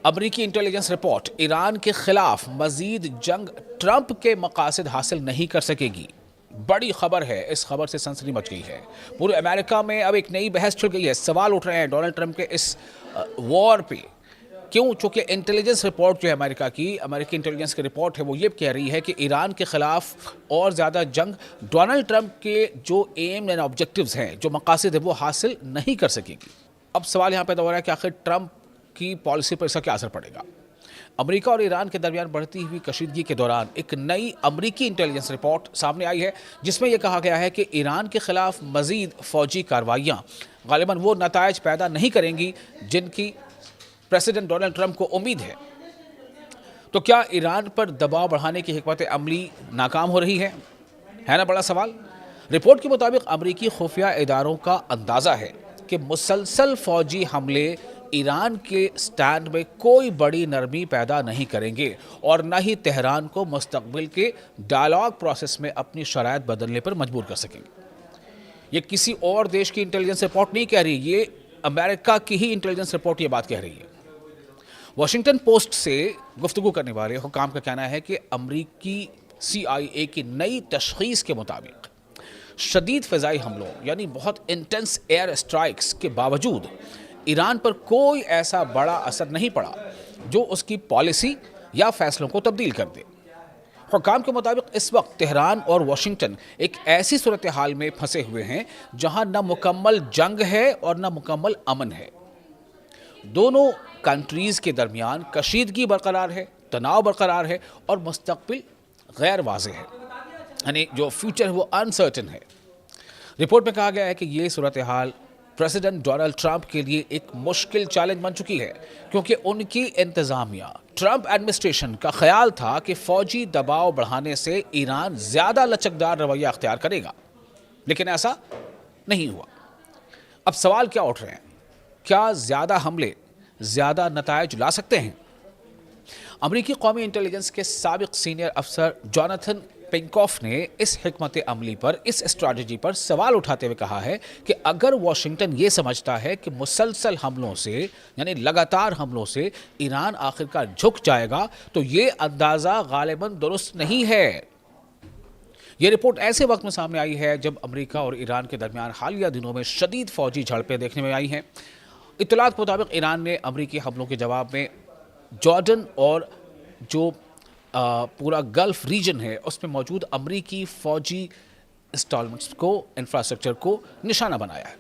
امریکی intelligence report Iran کے خلاف مزید جنگ ٹرمپ کے مقاصد حاصل نہیں کر سکے گی. بڑی خبر ہے. اس خبر سے سنسنی مچ گئی ہے. پورے امریکہ میں اب ایک نئی بحث چھڑ گئی ہے. سوال اٹھ رہے ہیں ڈونلڈ ٹرمپ کے اس وار پہ. کیوں؟ چونکہ انٹیلیجنس رپورٹ جو ہے امریکی انٹیلیجنس کی رپورٹ ہے وہ یہ کہہ رہی ہے کہ ایران کے خلاف اور زیادہ جنگ ڈونلڈ ٹرمپ کے جو ایم اینڈ آبجیکٹیوز ہیں، جو مقاصد ہیں، وہ حاصل نہیں کر سکے گی. اب سوال یہاں پیدا ہو رہا ہے کہ آخر ٹرمپ کی پالیسی پر اس کا کیا اثر پڑے گا. امریکہ اور ایران کے درمیان بڑھتی ہوئی کشیدگی کے دوران ایک نئی امریکی انٹیلیجنس رپورٹ سامنے آئی ہے جس میں یہ کہا گیا ہے کہ ایران کے خلاف مزید فوجی کارروائیاں غالباً وہ نتائج پیدا نہیں کریں گی جن کی پریزیڈنٹ ڈونلڈ ٹرمپ کو امید ہے. تو کیا ایران پر دباؤ بڑھانے کی حکمت عملی ناکام ہو رہی ہے نا بڑا سوال. رپورٹ کے مطابق امریکی خفیہ اداروں کا اندازہ ہے کہ مسلسل فوجی حملے ایران کے سٹینڈ میں کوئی بڑی نرمی پیدا نہیں کریں گے اور نہ ہی تہران کو مستقبل کے ڈائیلاگ پروسیس میں اپنی شرائط بدلنے پر مجبور کر سکیں گے. یہ کسی اور دیش کی انٹیلیجنس رپورٹ نہیں کہہ رہی، یہ امریکہ کی ہی انٹیلیجنس رپورٹ یہ بات کہہ رہی ہے. واشنگٹن پوسٹ سے گفتگو کرنے والے حکام کا کہنا ہے کہ امریکی CIA کی نئی تشخیص کے مطابق شدید فضائی حملوں یعنی بہت انٹینس ایئر اسٹرائکس کے باوجود ایران پر کوئی ایسا بڑا اثر نہیں پڑا جو اس کی پالیسی یا فیصلوں کو تبدیل کر دے. حکام کے مطابق اس وقت تہران اور واشنگٹن ایک ایسی صورتحال میں پھنسے ہوئے ہیں جہاں نہ مکمل جنگ ہے اور نہ مکمل امن ہے. دونوں کنٹریز کے درمیان کشیدگی برقرار ہے، تناؤ برقرار ہے اور مستقبل غیر واضح ہے، یعنی جو فیوچر ہے وہ انسرٹن ہے. رپورٹ میں کہا گیا ہے کہ یہ صورتحال پریزیڈنٹ ڈونلڈ ٹرمپ کے لیے ایک مشکل چیلنج بن چکی ہے کیونکہ ان کی انتظامیہ ٹرمپ ایڈمنسٹریشن کا خیال تھا کہ فوجی دباؤ بڑھانے سے ایران زیادہ لچکدار رویہ اختیار کرے گا، لیکن ایسا نہیں ہوا. اب سوال کیا اٹھ رہے ہیں؟ کیا زیادہ حملے زیادہ نتائج لا سکتے ہیں؟ امریکی قومی انٹیلیجنس کے سابق سینئر افسر جوناتھن پنکوف نے اس حکمت عملی پر، اس اسٹریٹجی پر سوال اٹھاتے ہوئے کہا ہے کہ اگر واشنگٹن یہ سمجھتا ہے کہ مسلسل حملوں سے یعنی لگاتار حملوں سے ایران آخرکار جھک جائے گا تو یہ اندازہ غالباً درست نہیں ہے. یہ رپورٹ ایسے وقت میں سامنے آئی ہے جب امریکہ اور ایران کے درمیان حالیہ دنوں میں شدید فوجی جھڑپیں دیکھنے میں آئی ہیں. اطلاعات کے مطابق ایران نے امریکی حملوں کے جواب میں جارڈن اور جو پورا گلف ریجن ہے اس میں موجود امریکی فوجی انسٹالمنٹس کو، انفراسٹرکچر کو نشانہ بنایا ہے،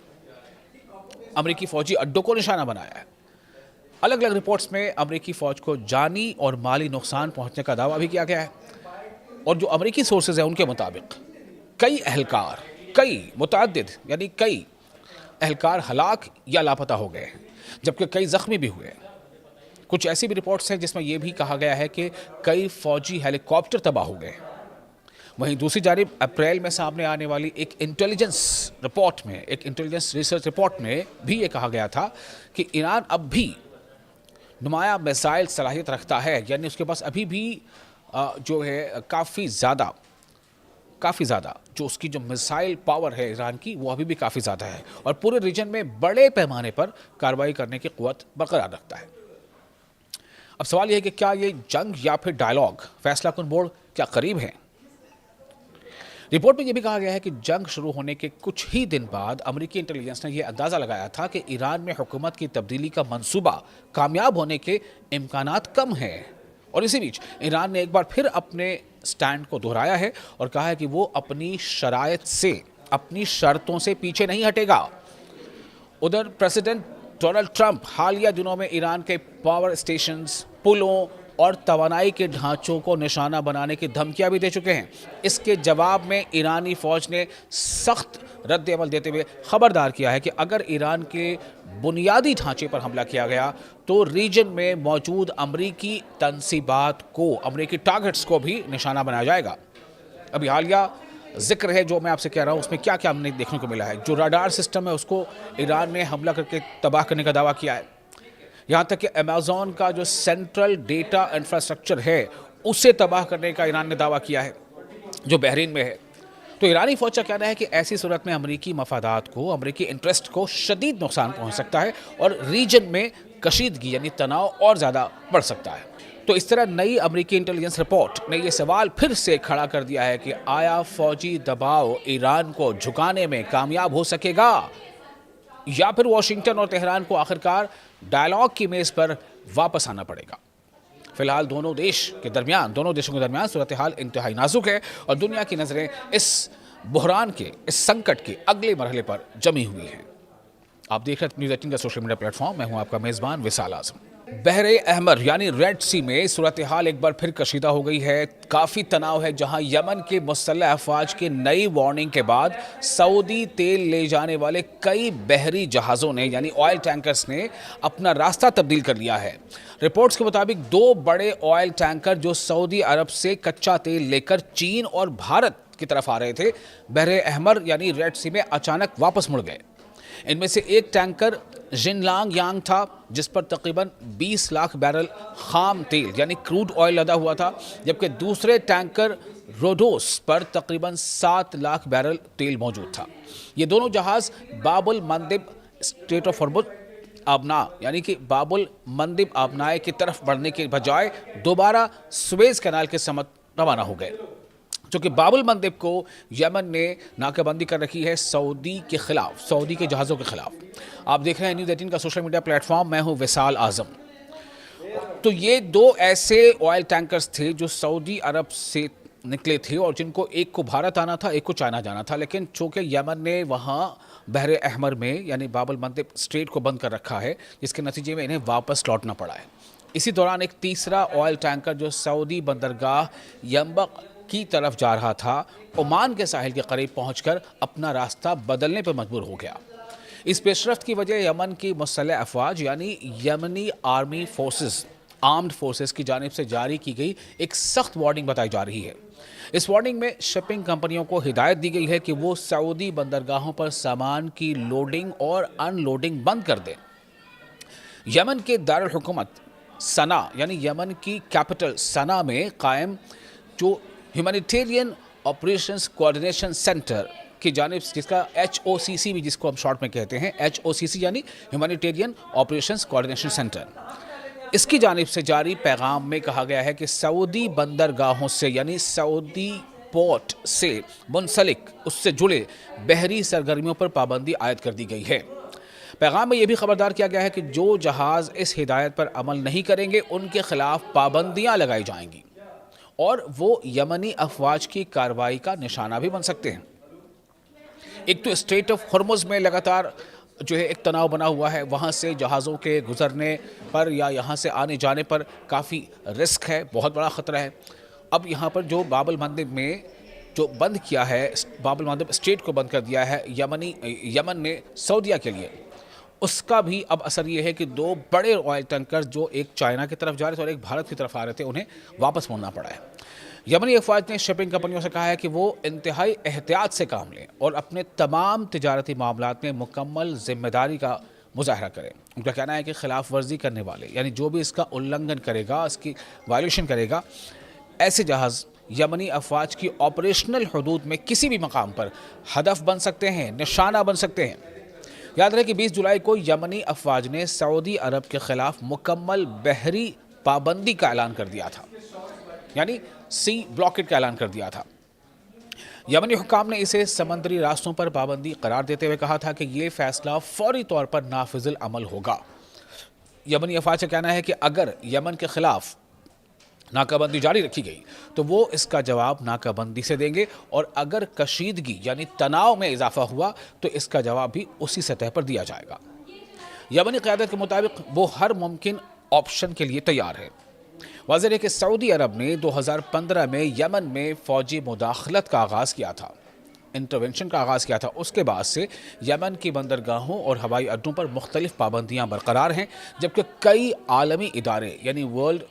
امریکی فوجی اڈوں کو نشانہ بنایا ہے. الگ الگ رپورٹس میں امریکی فوج کو جانی اور مالی نقصان پہنچنے کا دعویٰ بھی کیا گیا ہے. اور جو امریکی سورسز ہیں ان کے مطابق کئی اہلکار ہلاک یا لاپتہ ہو گئے ہیں جبکہ کئی زخمی بھی ہوئے ہیں. کچھ ایسی بھی رپورٹس ہیں جس میں یہ بھی کہا گیا ہے کہ کئی فوجی ہیلی کاپٹر تباہ ہو گئے. وہیں دوسری جانب اپریل میں سامنے آنے والی ایک انٹیلیجنس ریسرچ رپورٹ میں بھی یہ کہا گیا تھا کہ ایران اب بھی نمایاں میزائل صلاحیت رکھتا ہے، یعنی اس کے پاس ابھی بھی جو ہے کافی زیادہ جو اس کی جو میزائل پاور ہے ایران کی وہ ابھی بھی کافی زیادہ ہے اور پورے ریجن میں بڑے پیمانے پر کارروائی کرنے کی قوت برقرار رکھتا ہے. اب سوال یہ ہے کہ کیا یہ جنگ یا پھر ڈائیلاگ فیصلہ کن موڑ کیا قریب ہے؟ رپورٹ میں یہ بھی کہا گیا ہے کہ جنگ شروع ہونے کے کچھ ہی دن بعد امریکی انٹیلیجنس نے یہ اندازہ لگایا تھا کہ ایران میں حکومت کی تبدیلی کا منصوبہ کامیاب ہونے کے امکانات کم ہیں. اور اسی بیچ ایران نے ایک بار پھر اپنے سٹینڈ کو دہرایا ہے اور کہا ہے کہ وہ اپنی شرائط سے، اپنی شرطوں سے پیچھے نہیں ہٹے گا. ادھر پریزیڈنٹ ڈونلڈ ٹرمپ حالیہ دنوں میں ایران کے پاور اسٹیشنز، پلوں اور توانائی کے ڈھانچوں کو نشانہ بنانے کی دھمکیاں بھی دے چکے ہیں. اس کے جواب میں ایرانی فوج نے سخت رد عمل دیتے ہوئے خبردار کیا ہے کہ اگر ایران کے بنیادی ڈھانچے پر حملہ کیا گیا تو ریجن میں موجود امریکی تنصیبات کو، امریکی ٹارگٹس کو بھی نشانہ بنایا جائے گا. ابھی حالیہ ذکر ہے جو میں آپ سے کہہ رہا ہوں اس میں کیا ہم نے دیکھنے کو ملا ہے. جو راڈار سسٹم ہے اس کو ایران نے حملہ کر کے تباہ کرنے کا دعویٰ کیا ہے. یہاں تک کہ امیزون کا جو سینٹرل ڈیٹا انفراسٹرکچر ہے اسے تباہ کرنے کا ایران نے دعویٰ کیا ہے جو بحرین میں ہے. تو ایرانی فوج کا کہنا ہے کہ ایسی صورت میں امریکی مفادات کو، امریکی انٹرسٹ کو شدید نقصان پہنچ سکتا ہے اور ریجن میں کشیدگی یعنی تناؤ اور زیادہ بڑھ سکتا ہے۔ تو اس طرح نئی امریکی انٹیلیجنس رپورٹ نے یہ سوال پھر سے کھڑا کر دیا ہے کہ آیا فوجی دباؤ ایران کو جھکانے میں کامیاب ہو سکے گا، یا پھر واشنگٹن اور تہران کو آخرکار ڈائیلاگ کی میز پر واپس آنا پڑے گا۔ فی الحال دونوں دیشوں کے درمیان صورتحال انتہائی نازک ہے اور دنیا کی نظریں اس بحران کے، اس سنکٹ کے اگلے مرحلے پر جمی ہوئی ہیں۔ آپ دیکھ رہے ہیں نیوز 18 کا سوشل میڈیا پلیٹ فارم، میں ہوں آپ کا میزبان وصال اعظم۔ بحر احمر یعنی ریڈ سی میں صورتحال ایک بار پھر کشیدہ ہو گئی ہے، کافی تناؤ ہے، جہاں یمن کے مسلح افواج کی نئی وارننگ کے بعد سعودی تیل لے جانے والے کئی بحری جہازوں نے یعنی آئل ٹینکرز نے اپنا راستہ تبدیل کر لیا ہے۔ رپورٹس کے مطابق 2 بڑے آئل ٹینکر جو سعودی عرب سے کچا تیل لے کر چین اور بھارت کی طرف آ رہے تھے، بحر احمر یعنی ریڈ سی میں اچانک واپس مڑ گئے۔ ان میں سے ایک ٹینکر جن لانگ یانگ تھا، جس پر تقریباً 20 لاکھ بیرل خام تیل یعنی کروڈ آئل لدا ہوا تھا، جبکہ دوسرے ٹینکر روڈوس پر تقریباً 7 لاکھ بیرل تیل موجود تھا۔ یہ دونوں جہاز باب المندب اسٹریٹ آف ہارمز آبنا یعنی کہ باب المندب آبنائے کی طرف بڑھنے کے بجائے دوبارہ سویز کینال کے سمت روانہ ہو گئے، چونکہ باب المندب کو یمن نے ناکہ بندی کر رکھی ہے سعودی کے جہازوں کے خلاف۔ آپ دیکھ رہے ہیں نیوز 18 کا سوشل میڈیا پلیٹ فارم، میں ہوں وصال اعظم۔ تو یہ 2 ایسے آئل ٹینکرز تھے جو سعودی عرب سے نکلے تھے اور جن کو ایک کو بھارت آنا تھا، ایک کو چائنا جانا تھا، لیکن چونکہ یمن نے وہاں بحر احمر میں یعنی باب المندب اسٹریٹ کو بند کر رکھا ہے، جس کے نتیجے میں انہیں واپس لوٹنا پڑا ہے۔ اسی دوران ایک تیسرا آئل ٹینکر جو سعودی بندرگاہ ینبع کی طرف جا رہا تھا، عمان کے ساحل کے قریب پہنچ کر اپنا راستہ بدلنے پر مجبور ہو گیا۔ اس پیش رفت کی وجہ یمن کی مسلح افواج یعنی یمنی آرمڈ فورسز کی جانب سے جاری کی گئی ایک سخت وارننگ بتائی جا رہی ہے۔ اس وارننگ میں شپنگ کمپنیوں کو ہدایت دی گئی ہے کہ وہ سعودی بندرگاہوں پر سامان کی لوڈنگ اور ان لوڈنگ بند کر دیں۔ یمن کے دارالحکومت سنا یعنی یمن کی کیپٹل سنا میں قائم جو ہیومینیٹیرین آپریشنز کوارڈینیشن سینٹر کی جانب، جس کا HOCC بھی جس کو ہم شارٹ میں کہتے ہیں، HOCC یعنی ہیومینیٹیرین آپریشنز کوارڈینیشن سینٹر، اس کی جانب سے جاری پیغام میں کہا گیا ہے کہ سعودی بندرگاہوں سے یعنی سعودی پورٹ سے منسلک اس سے جڑے بحری سرگرمیوں پر پابندی عائد کر دی گئی ہے۔ پیغام میں یہ بھی خبردار کیا گیا ہے کہ جو جہاز اس ہدایت پر عمل نہیں کریں گے ان کے خلاف پابندیاں لگائی جائیں گی اور وہ یمنی افواج کی کارروائی کا نشانہ بھی بن سکتے ہیں۔ ایک تو اسٹریٹ آف ہارمز میں لگاتار جو ہے ایک تناؤ بنا ہوا ہے، وہاں سے جہازوں کے گزرنے پر یا یہاں سے آنے جانے پر کافی رسک ہے، بہت بڑا خطرہ ہے۔ اب یہاں پر جو باب المندب میں جو بند کیا ہے، باب المندب اسٹریٹ کو بند کر دیا ہے یمن نے سعودیہ کے لیے، اس کا بھی اب اثر یہ ہے کہ 2 بڑے آئل ٹینکر جو ایک چائنا کی طرف جا رہے تھے اور ایک بھارت کی طرف آ رہے تھے، انہیں واپس موڑنا پڑا ہے۔ یمنی افواج نے شپنگ کمپنیوں سے کہا ہے کہ وہ انتہائی احتیاط سے کام لیں اور اپنے تمام تجارتی معاملات میں مکمل ذمہ داری کا مظاہرہ کریں۔ ان کا کہنا ہے کہ خلاف ورزی کرنے والے یعنی جو بھی اس کا النگھن کرے گا، اس کی وائلیشن کرے گا، ایسے جہاز یمنی افواج کی آپریشنل حدود میں کسی بھی مقام پر ہدف بن سکتے ہیں، نشانہ بن سکتے ہیں۔ یاد رہے کہ 20 جولائی کو یمنی افواج نے سعودی عرب کے خلاف مکمل بحری پابندی کا اعلان کر دیا تھا، یعنی سی بلاکٹ کا اعلان کر دیا تھا۔ یمنی حکام نے اسے سمندری راستوں پر پابندی قرار دیتے ہوئے کہا تھا کہ یہ فیصلہ فوری طور پر نافذ العمل ہوگا۔ یمنی افواج کا کہنا ہے کہ اگر یمن کے خلاف ناکہ بندی جاری رکھی گئی تو وہ اس کا جواب ناکہ بندی سے دیں گے، اور اگر کشیدگی یعنی تناؤ میں اضافہ ہوا تو اس کا جواب بھی اسی سطح پر دیا جائے گا۔ یمنی قیادت کے مطابق وہ ہر ممکن آپشن کے لیے تیار ہے۔ واضح ہے کہ سعودی عرب نے 2015 میں یمن میں فوجی مداخلت کا آغاز کیا تھا، انٹرونشن کا آغاز کیا تھا۔ اس کے بعد سے یمن کی بندرگاہوں اور ہوائی اڈوں پر مختلف پابندیاں برقرار ہیں، جبکہ کئی عالمی ادارے یعنی ورلڈ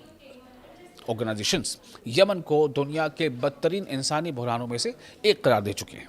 آرگنائزیشنز یمن کو دنیا کے بدترین انسانی بحرانوں میں سے ایک قرار دے چکے ہیں۔